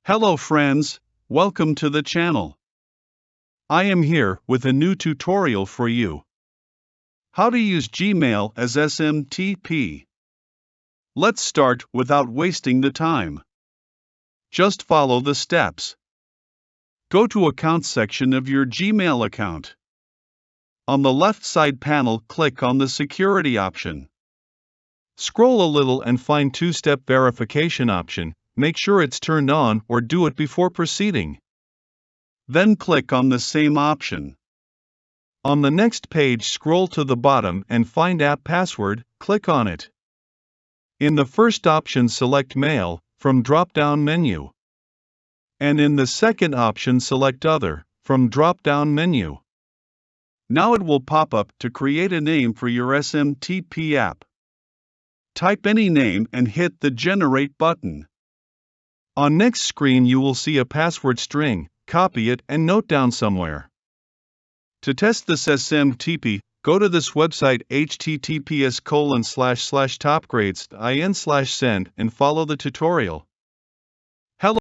Hello friends, welcome to the channel. I am here with a new tutorial for you. How to use Gmail as SMTP. Let's start without wasting the time. Just follow the steps. Go to Accounts section of your Gmail account. On the left side panel, click on the Security option. Scroll a little and find Two-Step Verification option. Make sure it's turned on or do it before proceeding. Then click on the same option. On the next page, scroll to the bottom and find App Password, click on it. In the first option, select Mail from drop-down menu. And in the second option, select Other from drop-down menu. Now it will pop up to create a name for your SMTP app. Type any name and hit the Generate button. On next screen you will see a password string, copy it and note down somewhere. To test this SMTP, go to this website https://topgrades.in/send and follow the tutorial. Hello.